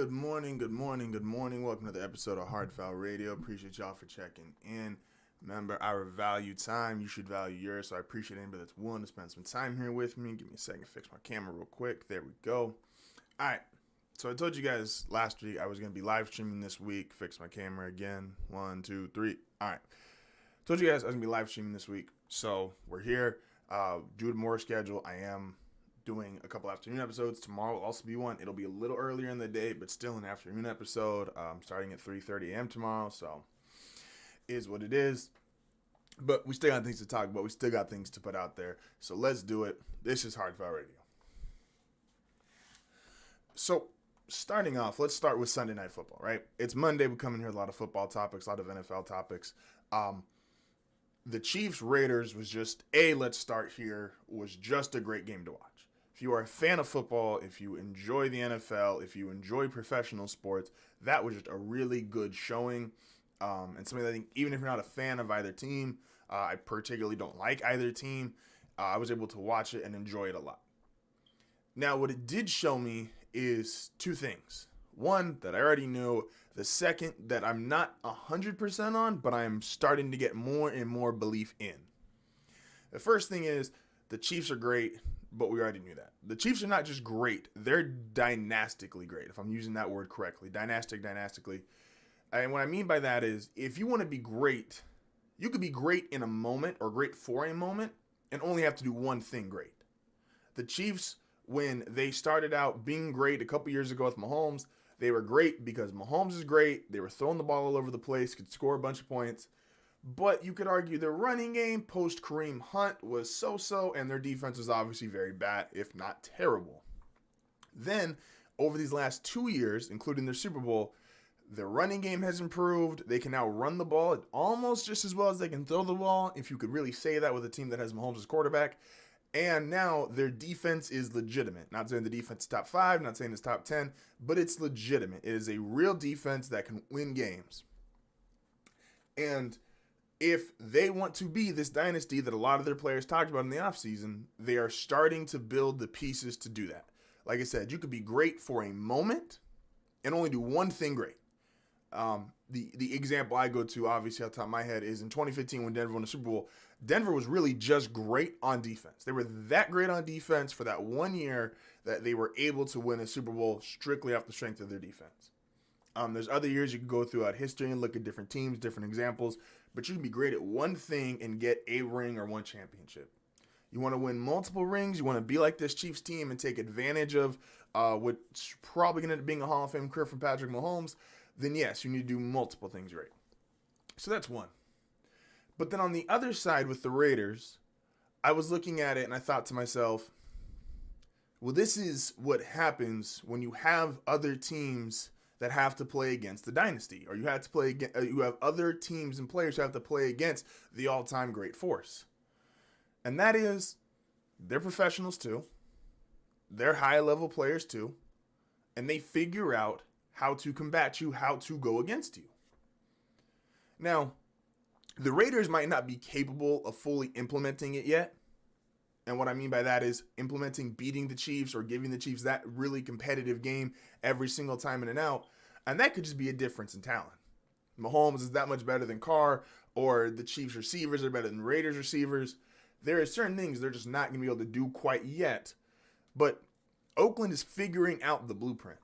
Good morning, good morning, good morning. Welcome to the episode of HardFoul Radio. Appreciate y'all for checking in. Remember, I value time. You should value yours. So I appreciate anybody that's willing to spend some time here with me. Give me a second to fix my camera real quick. There we go. All right. So I told you guys last week I was going to be live streaming this week. Fix my camera again. 1, 2, 3. All right. Told you guys I was going to be live streaming this week. So we're here. Due to more schedule, I am doing a couple afternoon episodes. Tomorrow will also be one. It'll be a little earlier in the day, but still an afternoon episode. Starting at 3:30 a.m. tomorrow, so is what it is. But we still got things to talk about. We still got things to put out there. So let's do it. This is HardFoul Radio. So starting off, let's start with Sunday Night Football, right? It's Monday. We come in here with a lot of football topics, a lot of NFL topics. The Chiefs-Raiders was just, let's start here, was just a great game to watch. If you are a fan of football, if you enjoy the NFL, if you enjoy professional sports, that was just a really good showing. And something that I think, even if you're not a fan of either team, I particularly don't like either team, I was able to watch it and enjoy it a lot. Now, what it did show me is two things. One, that I already knew. The second, that I'm not 100% on, but I'm starting to get more and more belief in. The first thing is, the Chiefs are great, but we already knew that. The Chiefs are not just great, they're dynastically great, if I'm using that word correctly. Dynastically. And what I mean by that is, if you want to be great, you could be great in a moment, or great for a moment, and only have to do one thing great. The Chiefs, when they started out being great a couple years ago with Mahomes, they were great because Mahomes is great. They were throwing the ball all over the place, could score a bunch of points. But you could argue their running game post Kareem Hunt was so-so, and their defense was obviously very bad, if not terrible. Then, over these last 2 years, including their Super Bowl, their running game has improved. They can now run the ball almost just as well as they can throw the ball, if you could really say that with a team that has Mahomes as quarterback. And now their defense is legitimate. Not saying the defense is top 5, not saying it's top 10, but it's legitimate. It is a real defense that can win games. And if they want to be this dynasty that a lot of their players talked about in the offseason, they are starting to build the pieces to do that. Like I said, you could be great for a moment and only do one thing great. The example I go to, obviously, off the top of my head, is in 2015 when Denver won the Super Bowl. Denver was really just great on defense. They were that great on defense for that 1 year that they were able to win a Super Bowl strictly off the strength of their defense. There's other years you can go throughout history and look at different teams, different examples, but you can be great at one thing and get a ring or one championship. You want to win multiple rings, you want to be like this Chiefs team and take advantage of what's probably going to end up being a Hall of Fame career from Patrick Mahomes, then yes, you need to do multiple things right. So that's one. But then on the other side with the Raiders, I was looking at it and I thought to myself, well, this is what happens when you have other teams that have to play against the dynasty, or you have other teams and players who have to play against the all-time great force. And that is, they're professionals too. They're high-level players too. And they figure out how to combat you, how to go against you. Now, the Raiders might not be capable of fully implementing it yet. And what I mean by that is implementing beating the Chiefs or giving the Chiefs that really competitive game every single time in and out. And that could just be a difference in talent. Mahomes is that much better than Carr, or the Chiefs receivers are better than Raiders receivers. There are certain things they're just not going to be able to do quite yet. But Oakland is figuring out the blueprint.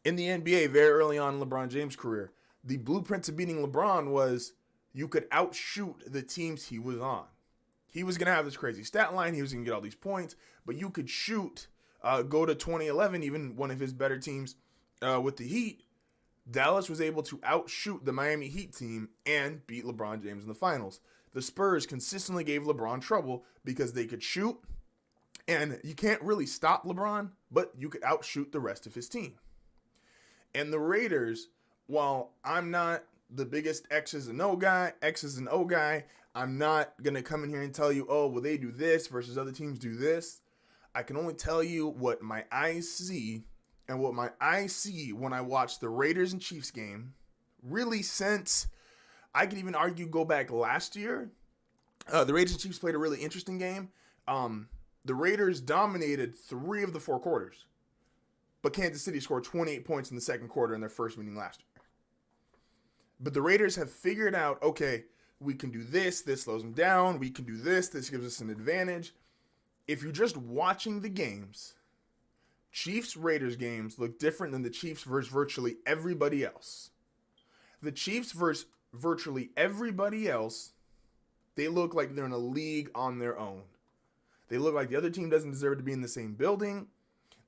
In the NBA, very early on in LeBron James' career, the blueprint to beating LeBron was you could outshoot the teams he was on. He was going to have this crazy stat line. He was going to get all these points. But you could shoot, go to 2011, even one of his better teams with the Heat. Dallas was able to outshoot the Miami Heat team and beat LeBron James in the finals. The Spurs consistently gave LeBron trouble because they could shoot. And you can't really stop LeBron, but you could outshoot the rest of his team. And the Raiders, while I'm not the biggest X's and O guy, I'm not going to come in here and tell you, oh, well, they do this versus other teams do this. I can only tell you what my eyes see, and what my eyes see when I watch the Raiders and Chiefs game, really since, I could even argue go back last year. The Raiders and Chiefs played a really interesting game. The Raiders dominated 3 of the 4 quarters. But Kansas City scored 28 points in the second quarter in their first meeting last year. But the Raiders have figured out, okay, we can do this slows them down. We can do this gives us an advantage. If you're just watching the games, Chiefs-Raiders games look different than the Chiefs versus virtually everybody else. The Chiefs versus virtually everybody else, they look like they're in a league on their own. They look like the other team doesn't deserve to be in the same building.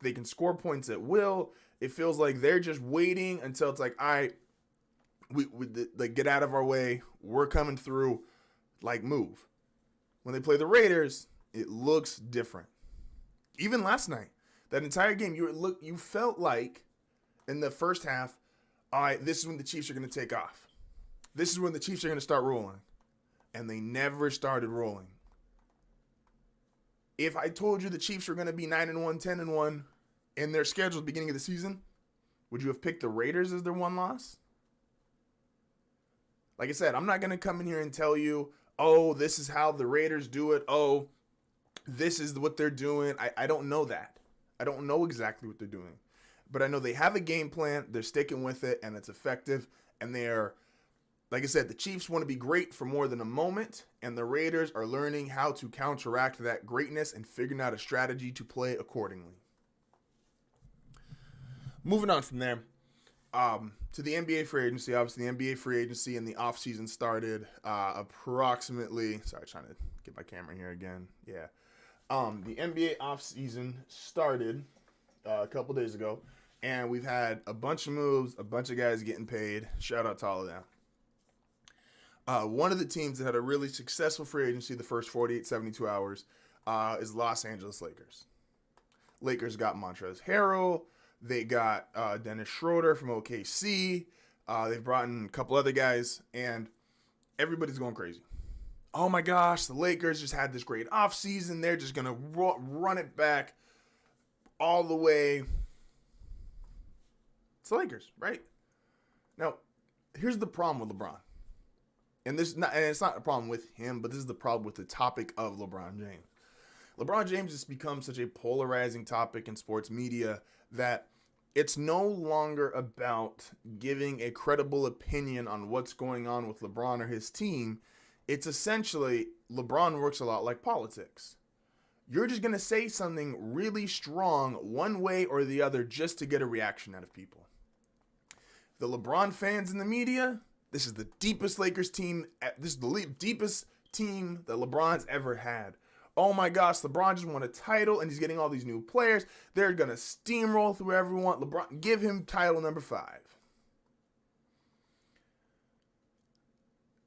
They can score points at will. It feels like they're just waiting until it's like, all right, we like, get out of our way. We're coming through. Like, move. When they play the Raiders, it looks different. Even last night, that entire game, you felt like in the first half, all right, this is when the Chiefs are going to take off. This is when the Chiefs are going to start rolling. And they never started rolling. If I told you the Chiefs were going to be 9-1, 10-1 in their schedule at the beginning of the season, would you have picked the Raiders as their one loss? Like I said, I'm not going to come in here and tell you, oh, this is how the Raiders do it. Oh, this is what they're doing. I don't know that. I don't know exactly what they're doing. But I know they have a game plan. They're sticking with it, and it's effective. And they're, like I said, the Chiefs want to be great for more than a moment, and the Raiders are learning how to counteract that greatness and figuring out a strategy to play accordingly. Moving on from there, to the NBA free agency. Obviously, the NBA free agency and the offseason started approximately, sorry, trying to get my camera here again. Yeah. The NBA offseason started a couple days ago, and we've had a bunch of moves, a bunch of guys getting paid. Shout out to all of them. One of the teams that had a really successful free agency the first 48, 72 hours is Los Angeles Lakers. Lakers got Montrezl Harrell. They got Dennis Schroeder from OKC. They've brought in a couple other guys, and everybody's going crazy. Oh my gosh, the Lakers just had this great offseason. They're just going to run it back all the way. It's the Lakers, right? Now, here's the problem with LeBron. And it's not a problem with him, but this is the problem with the topic of LeBron James. LeBron James has become such a polarizing topic in sports media that it's no longer about giving a credible opinion on what's going on with LeBron or his team. It's essentially, LeBron works a lot like politics. You're just going to say something really strong one way or the other just to get a reaction out of people. The LeBron fans in the media, this is the deepest Lakers team. This is the deepest team that LeBron's ever had. Oh my gosh, LeBron just won a title and he's getting all these new players. They're going to steamroll through everyone. LeBron, give him title number 5.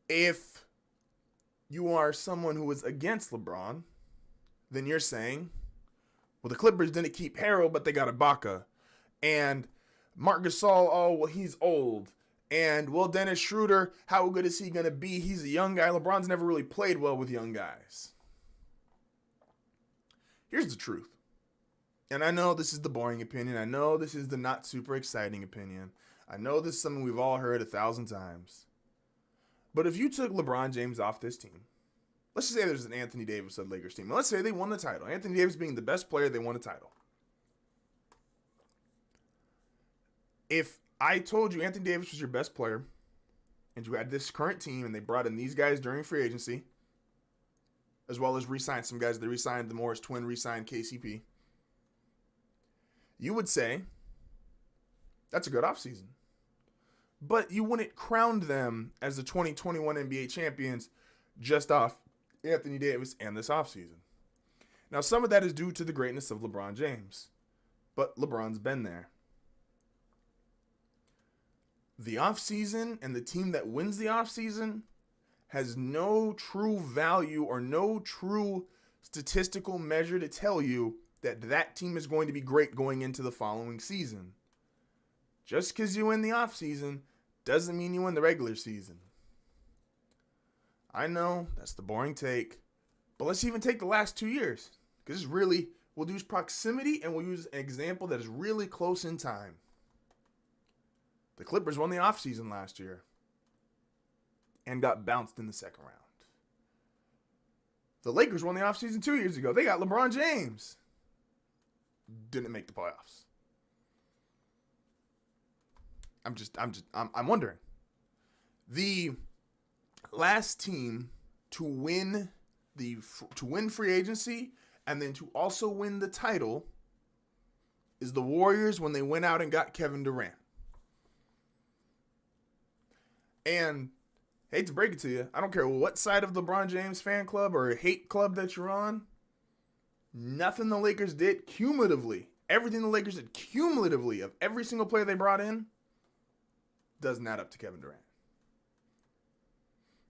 If you are someone who is against LeBron, then you're saying, well, the Clippers didn't keep Harrell, but they got Ibaka. And Marc Gasol, oh, well, he's old. And, well, Dennis Schroeder, how good is he going to be? He's a young guy. LeBron's never really played well with young guys. Here's the truth. And I know this is the boring opinion. I know this is the not super exciting opinion. I know this is something we've all heard 1,000 times. But if you took LeBron James off this team, let's just say there's an Anthony Davis of the Lakers team. Let's say they won the title. Anthony Davis being the best player, they won a title. If I told you Anthony Davis was your best player, and you had this current team, and they brought in these guys during free agency, as well as re-signed some guys. They re-signed the Morris twin, re-signed KCP. You would say, that's a good offseason. But you wouldn't crown them as the 2021 NBA champions just off Anthony Davis and this offseason. Now, some of that is due to the greatness of LeBron James. But LeBron's been there. The offseason and the team that wins the offseason has no true value or no true statistical measure to tell you that that team is going to be great going into the following season. Just because you win the offseason doesn't mean you win the regular season. I know, that's the boring take. But let's even take the last 2 years. Because it's really, we'll use proximity and we'll use an example that is really close in time. The Clippers won the offseason last year and got bounced in the second round. The Lakers won the offseason 2 years ago. They got LeBron James. Didn't make the playoffs. I'm wondering. The last team to win free agency and then to also win the title is the Warriors when they went out and got Kevin Durant. And hate to break it to you, I don't care what side of the LeBron James fan club or hate club that you're on, nothing the Lakers did cumulatively, everything the Lakers did cumulatively of every single player they brought in doesn't add up to Kevin Durant.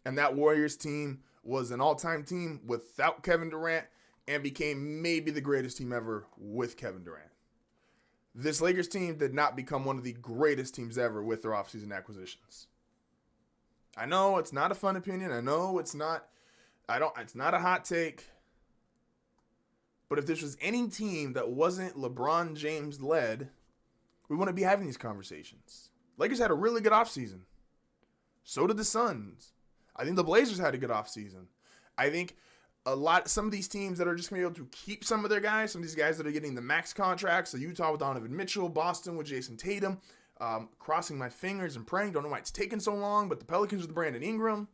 And that Warriors team was an all-time team without Kevin Durant and became maybe the greatest team ever with Kevin Durant. This Lakers team did not become one of the greatest teams ever with their offseason acquisitions. I know it's not a fun opinion. I know it's not a hot take. But if this was any team that wasn't LeBron James led, we wouldn't be having these conversations. Lakers had a really good offseason. So did the Suns. I think the Blazers had a good offseason. I think some of these teams that are just going to be able to keep some of their guys, some of these guys that are getting the max contracts, so Utah with Donovan Mitchell, Boston with Jason Tatum, crossing my fingers and praying, don't know why it's taken so long, but the Pelicans with Brandon Ingram.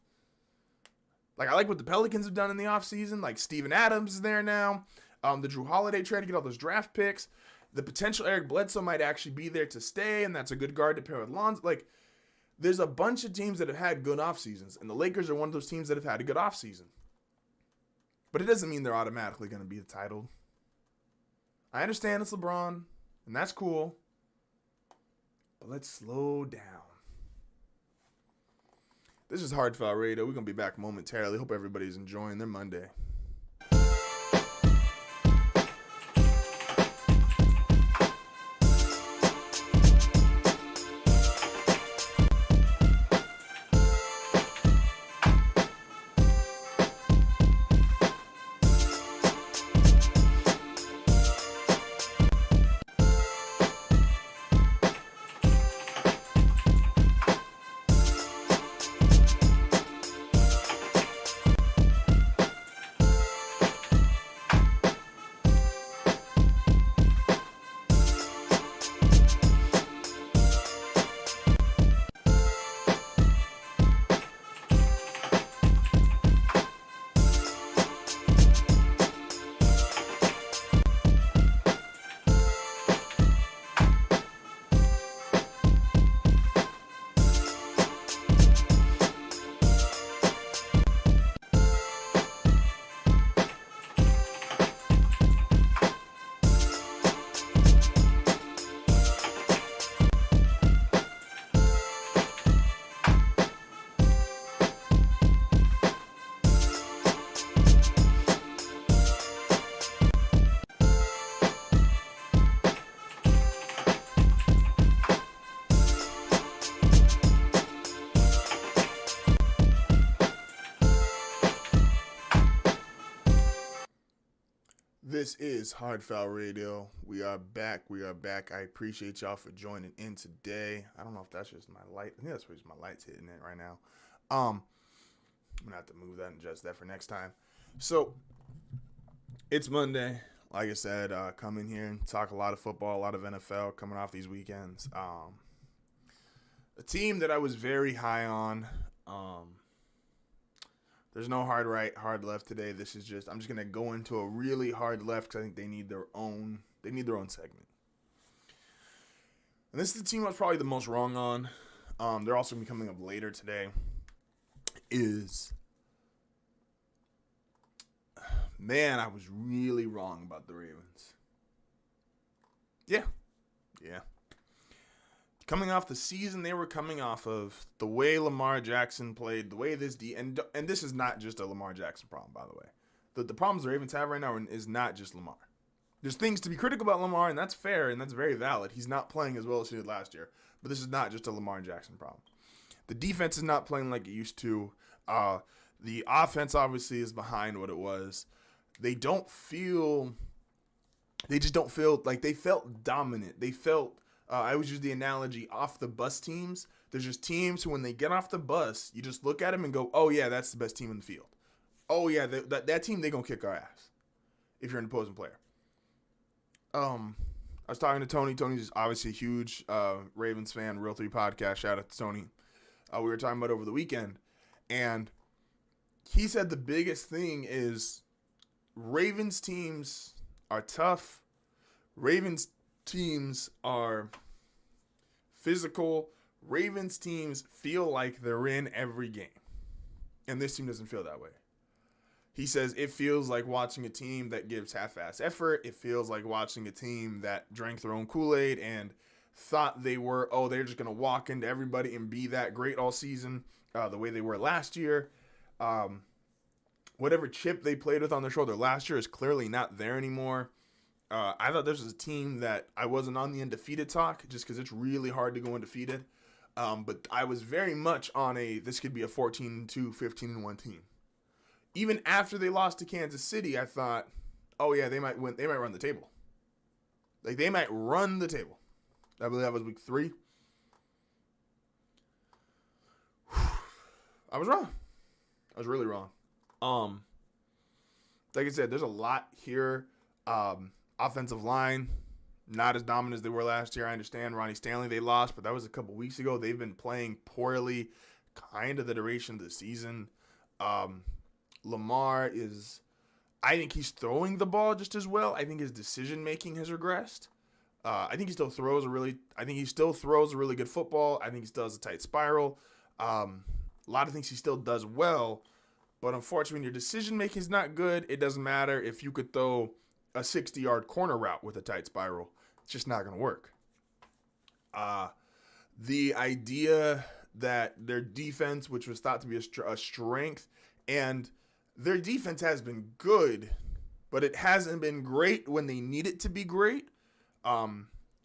I like what the Pelicans have done in the offseason. Steven Adams is there now. The Drew Holiday trade to get all those draft picks. The potential Eric Bledsoe might actually be there to stay, and that's a good guard to pair with Lonzo. There's a bunch of teams that have had good off seasons, and the Lakers are one of those teams that have had a good off season. But it doesn't mean they're automatically going to be the title. I understand it's LeBron, and that's cool. But let's slow down. This is HardFoul Radio. We're going to be back momentarily. Hope everybody's enjoying their Monday. This is HardFoul Radio. We are back. I appreciate y'all for joining in today. I don't know if that's just my light. I think that's just my light's hitting it right now. I'm going to have to move that and adjust that for next time. So, it's Monday. Like I said, come in here and talk a lot of football, a lot of NFL coming off these weekends. A team that I was very high on. There's no hard right, hard left today. This is I'm just going to go into a really hard left because I think they need their own segment. And this is the team I was probably the most wrong on. They're also going to be coming up later today. Man, I was really wrong about the Ravens. Yeah. Coming off the season they were coming off of, the way Lamar Jackson played, the way and this is not just a Lamar Jackson problem, by the way. The problems the Ravens have right now is not just Lamar. There's things to be critical about Lamar, and that's fair, and that's very valid. He's not playing as well as he did last year, but this is not just a Lamar Jackson problem. The defense is not playing like it used to. The offense obviously is behind what it was. They just don't feel like they felt dominant. They felt, I always use the analogy, off the bus teams. There's just teams who, when they get off the bus, you just look at them and go, oh, yeah, that's the best team in the field. Oh, yeah, that team, they're going to kick our ass if you're an opposing player. I was talking to Tony. Tony's obviously a huge Ravens fan, Real 3 podcast. Shout out to Tony. We were talking about over the weekend, and he said the biggest thing is Ravens teams are tough. Ravens teams are physical. Ravens teams feel like they're in every game. And this team doesn't feel that way. He says it feels like watching a team that gives half-ass effort. It feels like watching a team that drank their own Kool-Aid and thought they're just going to walk into everybody and be that great all season, the way they were last year. Whatever chip they played with on their shoulder last year is clearly not there anymore. I thought this was a team that I wasn't on the undefeated talk just because it's really hard to go undefeated. But I was very much on this could be a 14-2, 15-1 team. Even after they lost to Kansas City, I thought, oh yeah, they might win. They might run the table. Like, they might run the table. I believe that was week 3. I was wrong. I was really wrong. Like I said, there's a lot here. Offensive line, not as dominant as they were last year. I understand Ronnie Stanley, they lost, but that was a couple weeks ago. They've been playing poorly kind of the duration of the season. Lamar I think he's throwing the ball just as well. I think his decision-making has regressed. I think he still throws a really good football. I think he still has a tight spiral. A lot of things he still does well, but unfortunately, when your decision-making is not good, it doesn't matter if you could throw a 60-yard corner route with a tight spiral. It's just not going to work. The idea that their defense, which was thought to be a strength, and their defense has been good, but it hasn't been great when they need it to be great.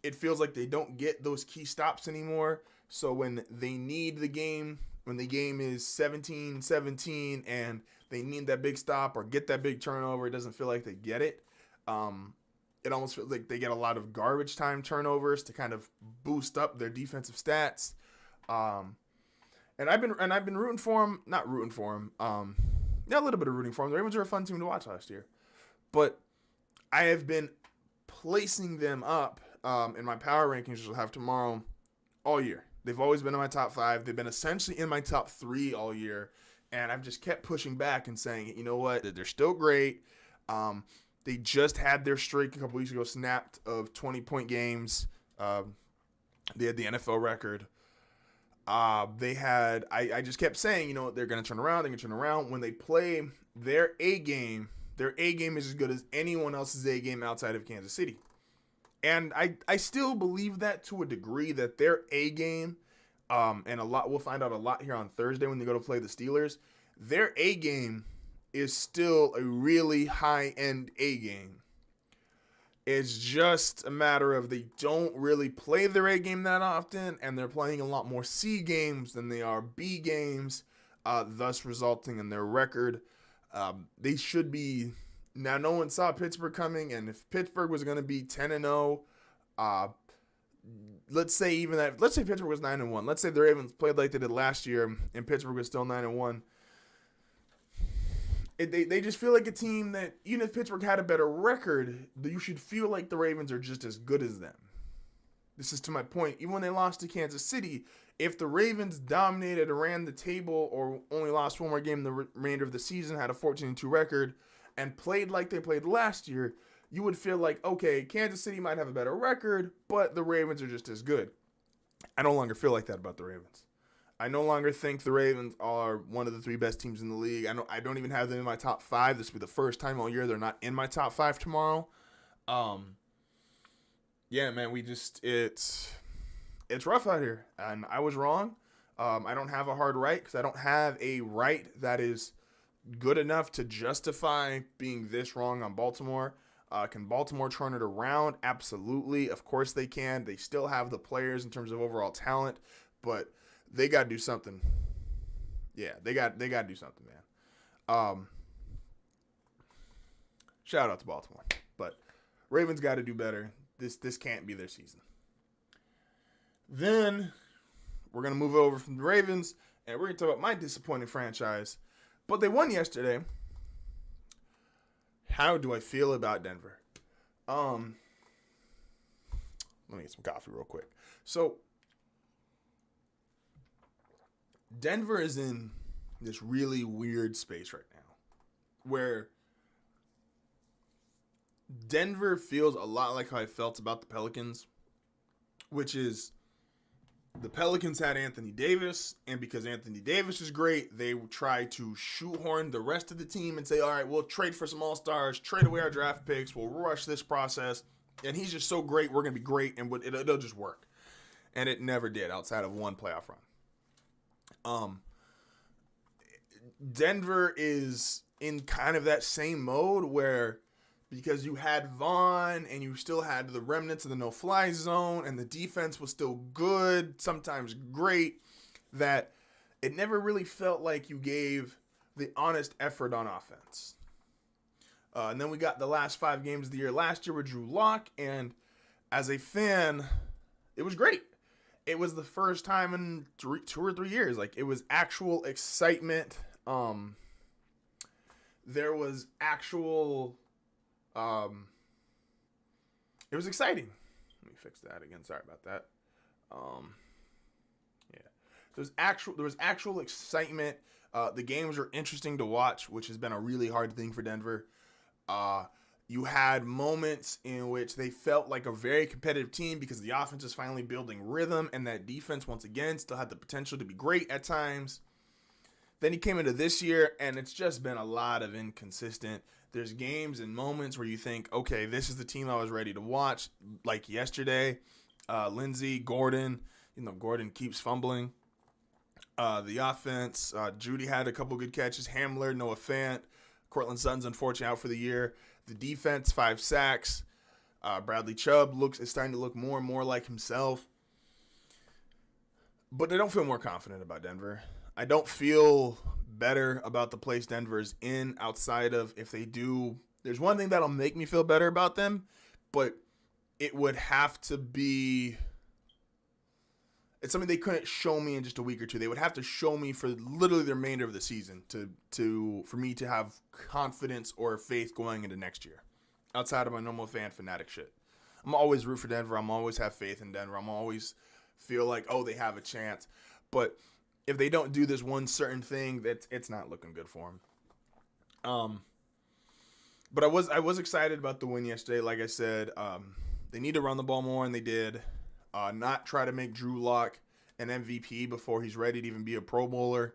It feels like they don't get those key stops anymore. So when they need the game, when the game is 17-17 and they need that big stop or get that big turnover, it doesn't feel like they get it. It almost feels like they get a lot of garbage time turnovers to kind of boost up their defensive stats. And I've been rooting for them, not rooting for them. Yeah, a little bit of rooting for them. The Ravens were a fun team to watch last year, but I have been placing them up in my power rankings, which I'll have tomorrow, all year. They've always been in my top 5. They've been essentially in my top 3 all year, and I've just kept pushing back and saying, you know what, they're still great. They just had their streak a couple weeks ago snapped of 20-point games. They had the NFL record. I just kept saying, they're going to turn around. They're going to turn around. When they play their A game is as good as anyone else's A game outside of Kansas City. And I still believe that to a degree, that their A game, and we'll find out a lot here on Thursday when they go to play the Steelers. Their A game is still a really high-end A game. It's just a matter of they don't really play their A game that often, and they're playing a lot more C games than they are B games, thus resulting in their record. They should be... Now, no one saw Pittsburgh coming, and if Pittsburgh was going to be 10-0, let's say Pittsburgh was 9-1. Let's say the Ravens played like they did last year, and Pittsburgh was still 9-1. They just feel like a team that, even if Pittsburgh had a better record, you should feel like the Ravens are just as good as them. This is to my point. Even when they lost to Kansas City, if the Ravens dominated and ran the table or only lost one more game the remainder of the season, had a 14-2 record, and played like they played last year, you would feel like, okay, Kansas City might have a better record, but the Ravens are just as good. I no longer feel like that about the Ravens. I no longer think the Ravens are one of the 3 best teams in the league. I don't even have them in my top 5. This will be the first time all year they're not in my top 5 tomorrow. Yeah, man, it's rough out here, and I was wrong. I don't have a hard right because I don't have a right that is good enough to justify being this wrong on Baltimore. Can Baltimore turn it around? Absolutely. Of course they can. They still have the players in terms of overall talent, but they got to do something. Yeah, they got to do something, man. Shout out to Baltimore. But Ravens got to do better. This can't be their season. Then we're going to move over from the Ravens, and we're going to talk about my disappointing franchise. But they won yesterday. How do I feel about Denver? Let me get some coffee real quick. So, Denver is in this really weird space right now where Denver feels a lot like how I felt about the Pelicans, which is the Pelicans had Anthony Davis, and because Anthony Davis is great, they try to shoehorn the rest of the team and say, all right, we'll trade for some all-stars, trade away our draft picks, we'll rush this process, and he's just so great, we're going to be great, and it'll just work. And it never did outside of one playoff run. Denver is in kind of that same mode where because you had Vaughn and you still had the remnants of the no-fly zone and the defense was still good, sometimes great, that it never really felt like you gave the honest effort on offense. And then we got the last 5 games of the year last year with Drew Lock, and as a fan, it was great. It was the first time in 2 or 3 years. Like, it was actual excitement. There was actual... it was exciting. Let me fix that again. Sorry about that. Yeah. There was actual excitement. The games were interesting to watch, which has been a really hard thing for Denver. You had moments in which they felt like a very competitive team because the offense is finally building rhythm, and that defense, once again, still had the potential to be great at times. Then he came into this year, and it's just been a lot of inconsistent. There's games and moments where you think, okay, this is the team I was ready to watch, like yesterday. Lindsey, Gordon, Gordon keeps fumbling. The offense, Judy had a couple good catches. Hamler, Noah Fant. Cortland Sutton's unfortunately out for the year. The defense, 5 sacks. Bradley Chubb is starting to look more and more like himself. But I don't feel more confident about Denver. I don't feel better about the place Denver's in outside of if they do. There's one thing that'll make me feel better about them, but it would have to be. It's something they couldn't show me in just a week or two. They would have to show me for literally the remainder of the season for me to have confidence or faith going into next year. Outside of my normal fanatic shit, I'm always root for Denver. I'm always have faith in Denver. I'm always feel like, oh, they have a chance, but if they don't do this one certain thing, it's not looking good for them. But I was excited about the win yesterday. Like I said, they need to run the ball more, and they did. Not try to make Drew Lock an MVP before he's ready to even be a Pro Bowler.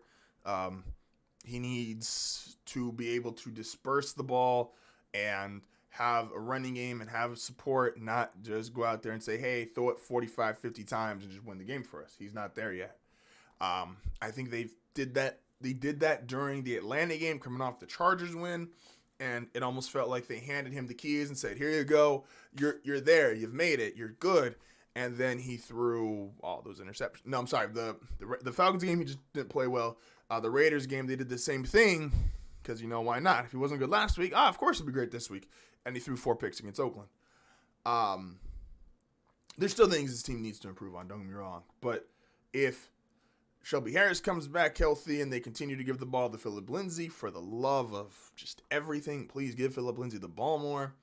He needs to be able to disperse the ball and have a running game and have support, not just go out there and say, hey, throw it 45, 50 times and just win the game for us. He's not there yet. I think they did that during the Atlanta game coming off the Chargers win, and it almost felt like they handed him the keys and said, here you go, you're there, you've made it, you're good. And then he threw all those interceptions. No, I'm sorry, the Falcons game he just didn't play well. The Raiders game they did the same thing because why not? If he wasn't good last week, of course he'd be great this week. And he threw 4 picks against Oakland. There's still things this team needs to improve on, don't get me wrong, but if Shelby Harris comes back healthy and they continue to give the ball to Phillip Lindsay, for the love of just everything, please give Phillip Lindsay the ball more,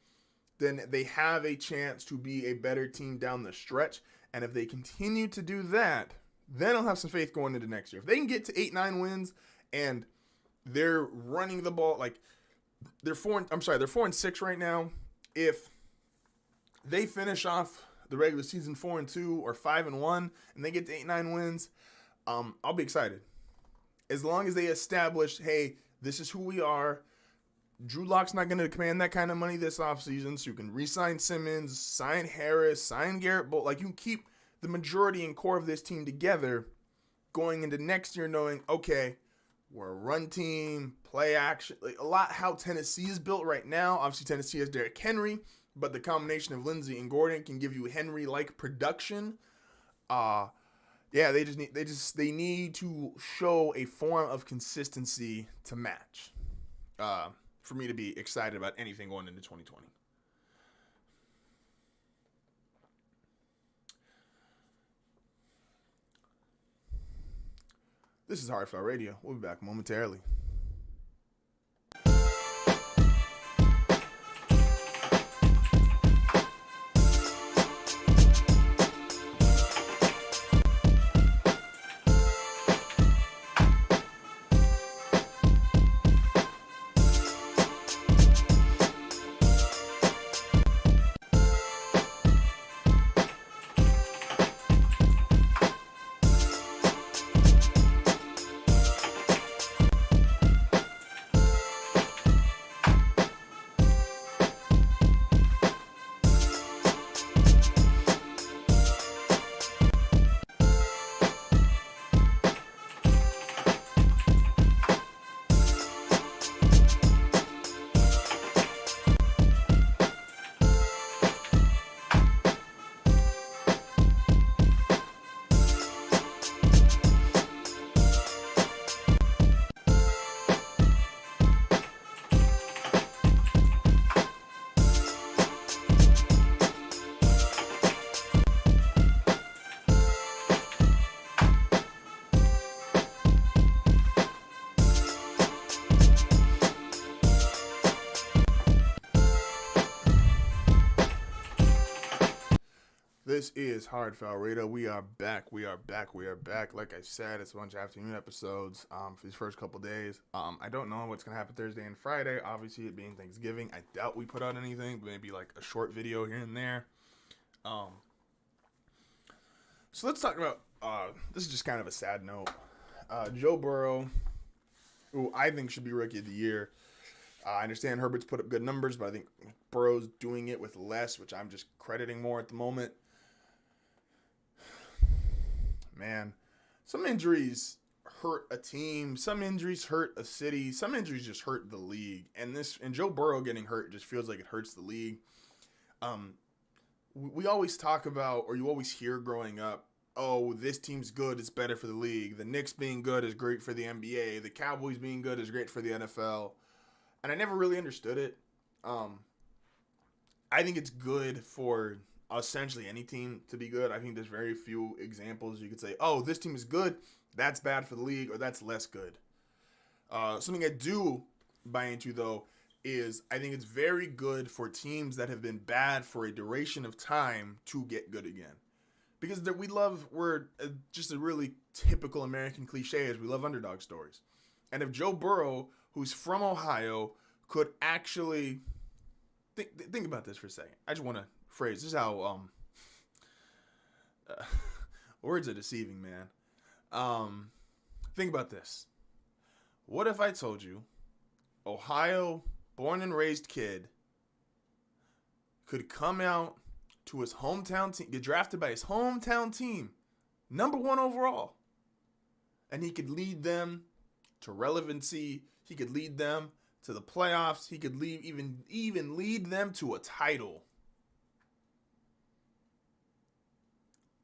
then they have a chance to be a better team down the stretch. And if they continue to do that, then I'll have some faith going into next year. If they can get to 8-9 wins and they're running the ball, like they're 4-6 right now. If they finish off the regular season 4-2 or 5-1 and they get to 8-9 wins, I'll be excited. As long as they establish, hey, this is who we are. Drew Lock's not going to command that kind of money this offseason, so you can re-sign Simmons, sign Harris, sign Garrett Bolt. Like, you can keep the majority and core of this team together going into next year knowing, okay, we're a run team, play action. Like, a lot how Tennessee is built right now. Obviously, Tennessee has Derrick Henry, but the combination of Lindsey and Gordon can give you Henry-like production. Yeah, they need to show a form of consistency to match for me to be excited about anything going into 2020. This is HardFoul Radio. We'll be back momentarily. This is HardFoul Radio. We are back. Like I said, it's a bunch of afternoon episodes for these first couple days. I don't know what's going to happen Thursday and Friday. Obviously, it being Thanksgiving, I doubt we put out anything, but maybe like a short video here and there. So let's talk about, this is just kind of a sad note. Joe Burrow, who I think should be Rookie of the Year. I understand Herbert's put up good numbers, but I think Burrow's doing it with less, which I'm just crediting more at the moment. Man, some injuries hurt a team. Some injuries hurt a city. Some injuries just hurt the league. And Joe Burrow getting hurt just feels like it hurts the league. We always talk about, or you always hear growing up, oh, this team's good, it's better for the league. The Knicks being good is great for the NBA. The Cowboys being good is great for the NFL. And I never really understood it. I think it's good for essentially any team to be good. I think there's very few examples you could say, oh, this team is good, that's bad for the league, or that's less good. Something I do buy into, though, is I think it's very good for teams that have been bad for a duration of time to get good again. Because we're just a really typical American cliche is we love underdog stories. And if Joe Burrow, who's from Ohio, could actually think about this for a second. I just want to phrase this is how words are deceiving, man. Think about this. What if I told you Ohio born and raised kid could come out to his hometown team, get drafted by his hometown team, number 1 overall, and he could lead them to relevancy, he could lead them to the playoffs, he could even lead them to a title?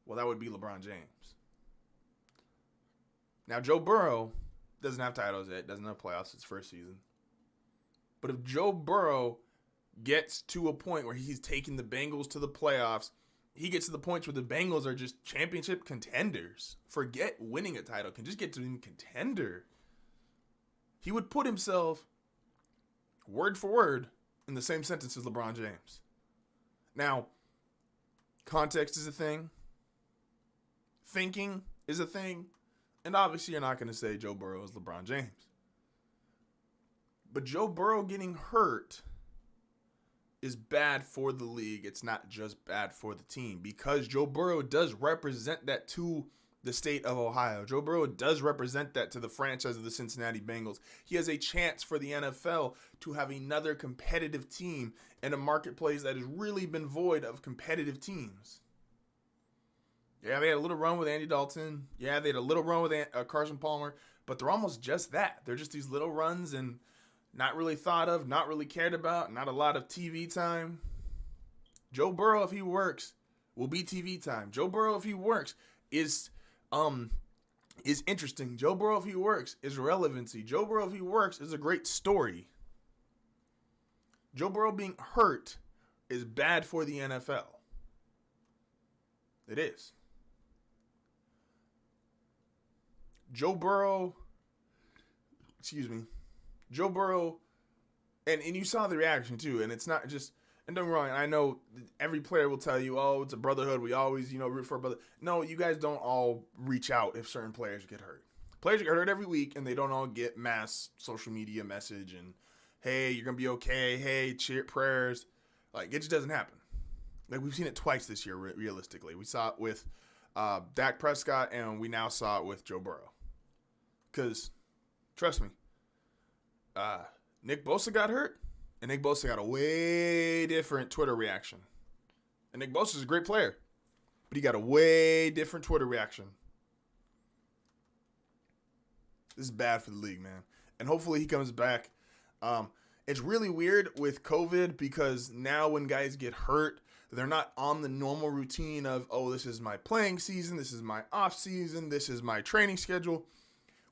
Well, that would be LeBron James. Now, Joe Burrow doesn't have titles yet, doesn't have playoffs, it's first season. But if Joe Burrow gets to a point where he's taking the Bengals to the playoffs, he gets to the points where the Bengals are just championship contenders. Forget winning a title, can just get to being contender. He would put himself word for word in the same sentence as LeBron James. Now, context is a thing. Thinking is a thing. And obviously you're not going to say Joe Burrow is LeBron James. But Joe Burrow getting hurt is bad for the league. It's not just bad for the team, because Joe Burrow does represent that to the state of Ohio. Joe Burrow does represent that to the franchise of the Cincinnati Bengals. He has a chance for the NFL to have another competitive team in a marketplace that has really been void of competitive teams. Yeah, they had a little run with Andy Dalton. Yeah, they had a little run with Carson Palmer, but they're almost just that. They're just these little runs and not really thought of, not really cared about, not a lot of TV time. Joe Burrow, if he works, will be TV time. Joe Burrow, if he works, is interesting. Joe Burrow, if he works, is relevancy. Joe Burrow, if he works, is a great story. Joe Burrow being hurt is bad for the NFL. It is. Joe Burrow, and you saw the reaction too, and it's not just, and don't get me wrong, I know every player will tell you, oh, it's a brotherhood, we always, root for a brother. No, you guys don't all reach out if certain players get hurt. Players get hurt every week, and they don't all get mass social media message and, hey, you're going to be okay, hey, cheer, prayers. Like, it just doesn't happen. Like, we've seen it twice this year, realistically. We saw it with Dak Prescott, and we now saw it with Joe Burrow. Because, trust me, Nick Bosa got hurt, and Nick Bosa got a way different Twitter reaction. And Nick Bosa's a great player, but he got a way different Twitter reaction. This is bad for the league, man. And hopefully he comes back. It's really weird with COVID because now when guys get hurt, they're not on the normal routine of, oh, this is my playing season, this is my off season, this is my training schedule.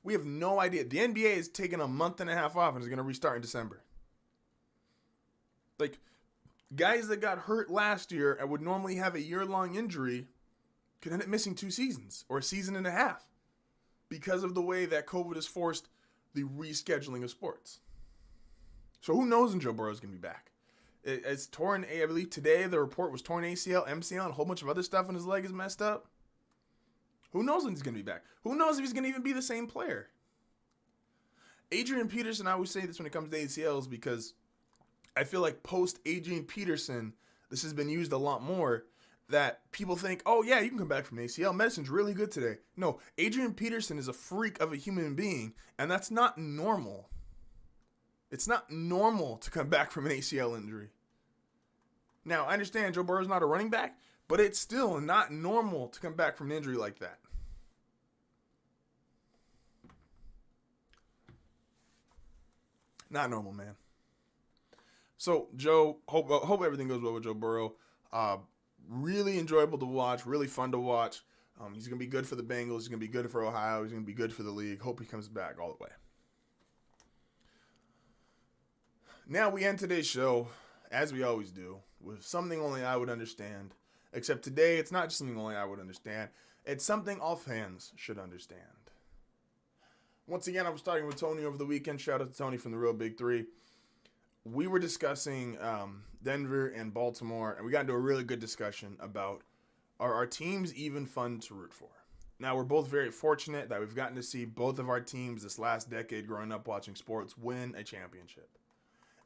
We have no idea. The NBA is taking a month and a half off and is going to restart in December. Like, guys that got hurt last year and would normally have a year-long injury could end up missing 2 seasons or a season and a half because of the way that COVID has forced the rescheduling of sports. So who knows when Joe Burrow is going to be back? It's torn, I believe today the report was torn ACL, MCL, and a whole bunch of other stuff, and his leg is messed up. Who knows when he's going to be back? Who knows if he's going to even be the same player? Adrian Peterson, I always say this when it comes to ACLs because I feel like post Adrian Peterson, this has been used a lot more, that people think, oh yeah, you can come back from ACL. Medicine's really good today. No, Adrian Peterson is a freak of a human being, and that's not normal. It's not normal to come back from an ACL injury. Now, I understand Joe Burrow's not a running back, but it's still not normal to come back from an injury like that. Not normal, man. So, Joe, hope everything goes well with Joe Burrow. Really enjoyable to watch, really fun to watch. He's going to be good for the Bengals. He's going to be good for Ohio. He's going to be good for the league. Hope he comes back all the way. Now we end today's show, as we always do, with something only I would understand. Except today, it's not just something only I would understand. It's something all fans should understand. Once again, I was talking with Tony over the weekend. Shout out to Tony from the Real Big Three. We were discussing Denver and Baltimore, and we got into a really good discussion about are our teams even fun to root for? Now, we're both very fortunate that we've gotten to see both of our teams this last decade growing up watching sports win a championship.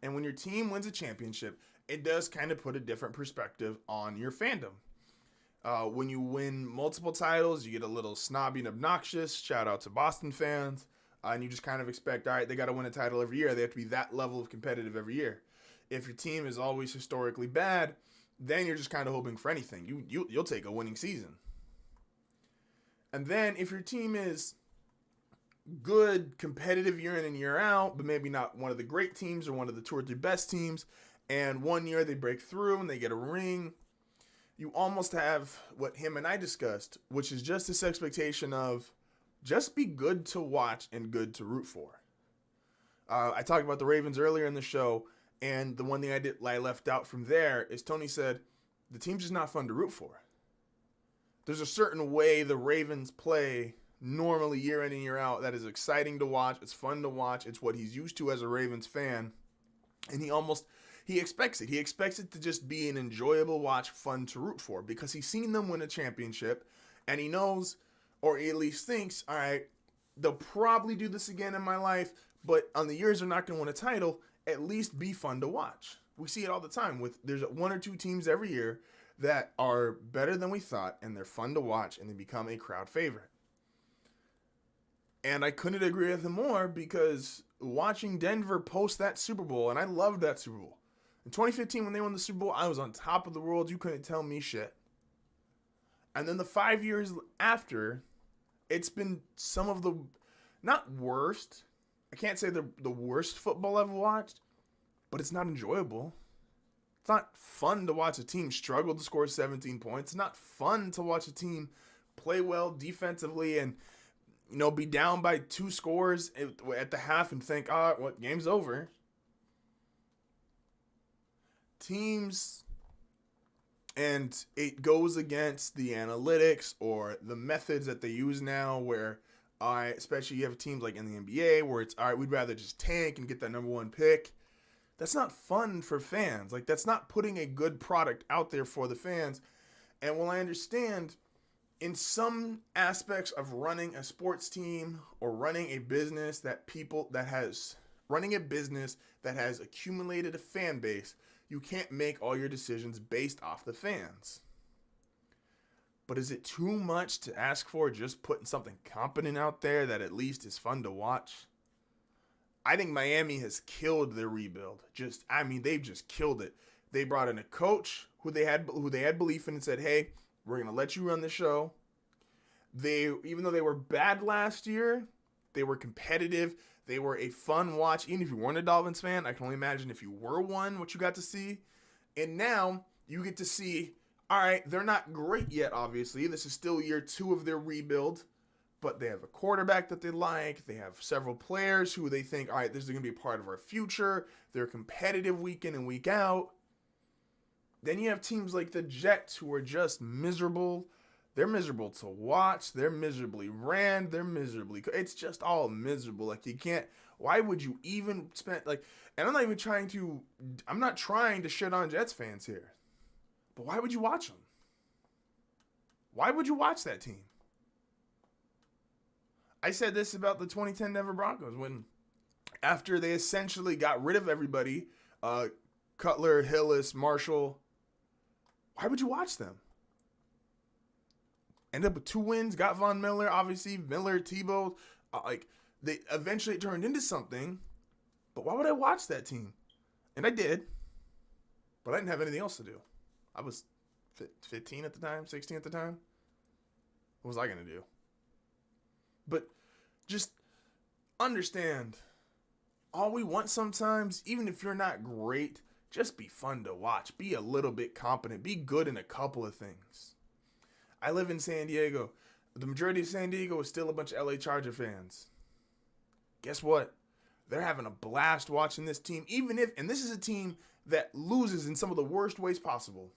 And when your team wins a championship, it does kind of put a different perspective on your fandom. When you win multiple titles, you get a little snobby and obnoxious. Shout out to Boston fans. And you just kind of expect, all right, they got to win a title every year. They have to be that level of competitive every year. If your team is always historically bad, then you're just kind of hoping for anything. You'll take a winning season. And then if your team is good, competitive year in and year out, but maybe not one of the great teams or one of the 2 or 3 best teams, and one year they break through and they get a ring, you almost have what him and I discussed, which is just this expectation of just be good to watch and good to root for. I talked about the Ravens earlier in the show, and the one thing I left out from there is Tony said, the team's just not fun to root for. There's a certain way the Ravens play normally year in and year out that is exciting to watch. It's fun to watch. It's what he's used to as a Ravens fan. And he expects it. He expects it to just be an enjoyable watch, fun to root for, because he's seen them win a championship, and he knows, or he at least thinks, all right, they'll probably do this again in my life, but on the years they're not going to win a title, at least be fun to watch. We see it all the time. There's 1 or 2 teams every year that are better than we thought, and they're fun to watch, and they become a crowd favorite. And I couldn't agree with him more, because watching Denver post that Super Bowl, and I loved that Super Bowl. In 2015, when they won the Super Bowl, I was on top of the world. You couldn't tell me shit. And then the 5 years after, it's been some of the, not worst, I can't say the worst football I've watched, but it's not enjoyable. It's not fun to watch a team struggle to score 17 points. It's not fun to watch a team play well defensively and, be down by 2 scores at the half and think, game's over. Teams, and it goes against the analytics or the methods that they use now, where especially you have teams like in the NBA where it's, all right, we'd rather just tank and get that number 1 pick. That's not fun for fans. Like, that's not putting a good product out there for the fans. And while I understand in some aspects of running a sports team or running a business that has accumulated a fan base, you can't make all your decisions based off the fans. But is it too much to ask for just putting something competent out there that at least is fun to watch? I think Miami has killed their rebuild. They've just killed it. They brought in a coach who they had belief in and said, hey, we're going to let you run the show. Even though they were bad last year, they were competitive. They were a fun watch. Even if you weren't a Dolphins fan, I can only imagine if you were one, what you got to see. And now you get to see, all right, they're not great yet, obviously. This is still year 2 of their rebuild. But they have a quarterback that they like. They have several players who they think, all right, this is going to be a part of our future. They're competitive week in and week out. Then you have teams like the Jets who are just miserable. They're miserable to watch. They're miserably ran. They're miserably. It's just all miserable. Like, you can't. Why would you even spend, like, and I'm not trying to shit on Jets fans here. But why would you watch them? Why would you watch that team? I said this about the 2010 Denver Broncos when, after they essentially got rid of everybody, Cutler, Hillis, Marshall, why would you watch them? Ended up with 2 wins, got Von Miller, obviously, Miller, Tebow. They eventually turned into something, but why would I watch that team? And I did, but I didn't have anything else to do. I was 15 at the time, 16 at the time. What was I going to do? But just understand, all we want sometimes, even if you're not great, just be fun to watch. Be a little bit competent. Be good in a couple of things. I live in San Diego. The majority of San Diego is still a bunch of LA Charger fans. Guess what? They're having a blast watching this team, and this is a team that loses in some of the worst ways possible.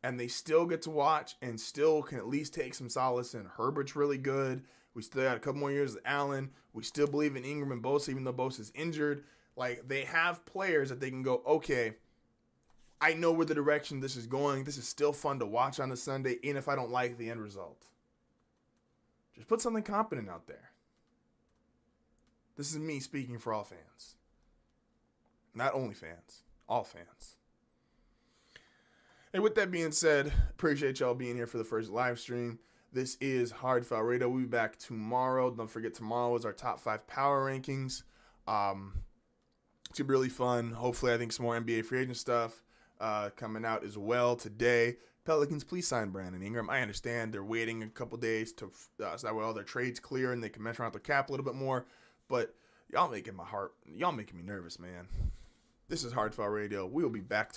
And they still get to watch and still can at least take some solace in. Herbert's really good. We still got a couple more years with Allen. We still believe in Ingram and Bosa, even though Bosa's injured. Like, they have players that they can go, okay, I know where the direction this is going. This is still fun to watch on a Sunday, even if I don't like the end result. Just put something competent out there. This is me speaking for all fans. Not only fans, all fans. And with that being said, appreciate y'all being here for the first live stream. This is HardFoul Radio. We'll be back tomorrow. Don't forget, tomorrow is our top 5 power rankings. It's going to be really fun. Hopefully, I think some more NBA free agent stuff coming out as well today. Pelicans, please sign Brandon Ingram. I understand they're waiting a couple days so that way all their trades clear and they can mess around with their cap a little bit more. But y'all making me nervous, man. This is HardFoul Radio. We'll be back tomorrow.